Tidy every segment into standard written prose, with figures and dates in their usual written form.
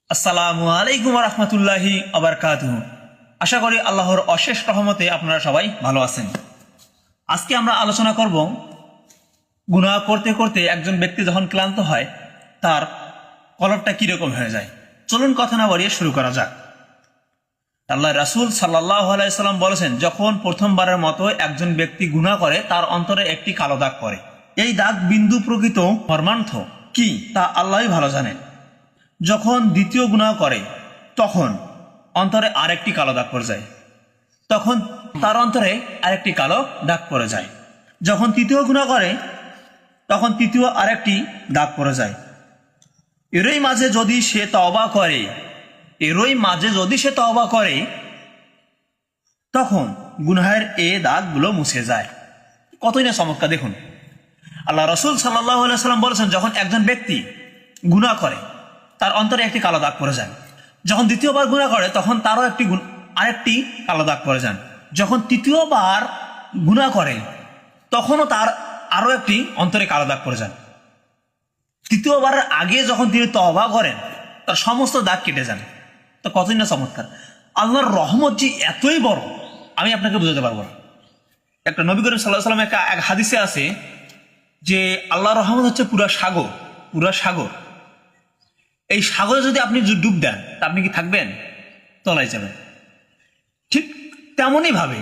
আসসালামু আলাইকুম ওয়া রাহমাতুল্লাহি ওয়া বারাকাতুহু। আশা করি আল্লাহর অশেষ রহমতে আপনারা সবাই ভালো আছেন। আজকে আমরা আলোচনা করব গুনাহ করতে করতে একজন ব্যক্তি যখন ক্লান্ত হয় তার কলবটা কিরকম হয়ে যায়। চলুন কথা না বাড়িয়ে শুরু করা যাক। আল্লাহ রাসূল সাল্লাল্লাহু আলাইহি সাল্লাম বলেছেন, যখন প্রথমবারের মতো একজন ব্যক্তি গুনাহ করে তার অন্তরে একটি কালো দাগ পড়ে। এই দাগ বিন্দু প্রকৃত মর্মান্থ কি তা আল্লাহই ভালো জানেন। যখন দ্বিতীয় গুনাহ করে তখন অন্তরে আরেকটি কালো দাগ পড়ে যায়, তখন তার অন্তরে আরেকটি কালো দাগ পড়ে যায়। যখন তৃতীয় গুনাহ করে তখন তৃতীয় আরেকটি দাগ পড়ে যায়। এরই মাঝে যদি সে তওবা করে তখন গুনাহের এ দাগগুলো মুছে যায়। কতই না চমৎকার দেখুন। আল্লাহ রাসূল সাল্লাল্লাহু আলাইহি সাল্লাম বলেছেন, যখন একজন ব্যক্তি গুনাহ করে তার অন্তরে একটি কালো দাগ পড়ে যায়। যখন দ্বিতীয়বার গুনাহ করে তখন তারও আরেকটি কালো দাগ পড়ে যান। যখন তৃতীয়বার গুনাহ করে তখনও তার আরো একটি অন্তরে কালো দাগ পড়ে যান। তৃতীয়বারের আগে যখন তিনি তওবা করেন তার সমস্ত দাগ কেটে যান। তো কতই না চমৎকার। আল্লাহর রহমত যে এতই বড় আমি আপনাকে বোঝাতে পারবো না। একটা নবী করিম সাল্লাল্লাহু আলাইহি ওয়াসাল্লাম এক হাদিসে আছে যে আল্লাহর রহমত হচ্ছে পুরা সাগর। এই সাগরে যদি আপনি ডুব দেন তা আপনি কি থাকবেন? তলায় যাবেন। ঠিক তেমনই ভাবে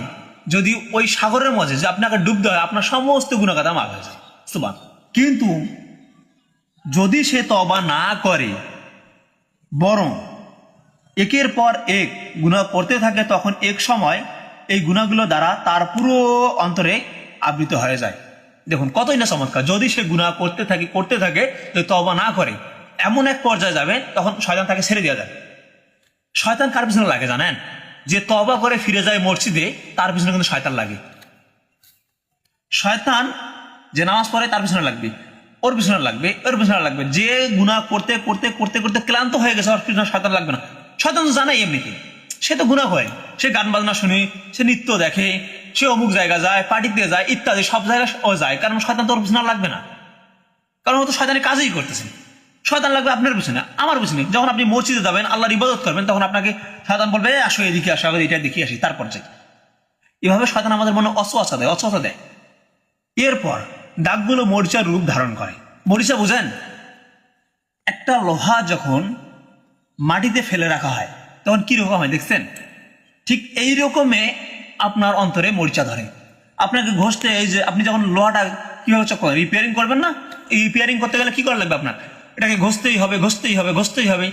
যদি ওই সাগরের মাঝে যে আপনাকে ডুব দেওয়া হয় আপনার সমস্ত গুনাহগাতা মাফ হয়ে যায়। সুবহান। কিন্তু যদি সে তওবা না করে বরং একের পর এক গুনাহ করতে থাকে তখন এক সময় এই গুনাহগুলো দ্বারা তার পুরো অন্তরে আবৃত হয়ে যায়। দেখুন কতই না চমৎকার। যদি সে গুনাহ করতে থাকে তো তওবা না করে এমন এক পর্যায়ে যাবে তখন শয়তান তাকে ছেড়ে দেওয়া যায়। শয়তান কার পিছনে লাগে জানেন? যে তওবা করে ফিরে যায় মসজিদে তার পিছনে কিন্তু শয়তান লাগে। শয়তান যে নামাজ পড়ে তার পিছনে লাগবে, ওর পিছনে লাগবে। যে গুনাহ করতে ক্লান্ত হয়ে গেছে ওর পিছনে শয়তান লাগবে না। শয়তান তো জানাই এমনিতে, সে তো গুনাহ করে, সে গান বাজনা শুনে, সে নৃত্য দেখে, সে অমুক জায়গা যায়, পার্টিতে যায়, ইত্যাদি সব জায়গায় ও যায়। কারণ শয়তান তো ওর পিছনে লাগবে না, কারণ ও তো শয়তানের কাজই করতেছে। শয়তান লাগবে আপনার পিছনে, আমার পিছনে। যখন আপনি মসজিদে যাবেন আল্লাহর ইবাদত করবেন তখন আপনাকে শয়তান বলবে আসো এদিকে আসো, এটা দেখি আসি, তারপর যাই। এভাবে শয়তান আমাদের মনে অসওয়াসা দেয়। এরপর দাগগুলো মরিচার রূপ ধারণ করে। মরিচা বুঝেন? একটা লোহা যখন মাটিতে ফেলে রাখা হয় তখন কি রকম হয় দেখছেন? ঠিক এই রকমে আপনার অন্তরে মরিচা ধরে। আপনাকে ঘষতে, এই যে আপনি যখন লোহাটা কিভাবে রিপেয়ারিং করবেন না, এই রিপেয়ারিং করতে গেলে কি করা লাগবে? আপনার এটাকে ঘষতেই হবে।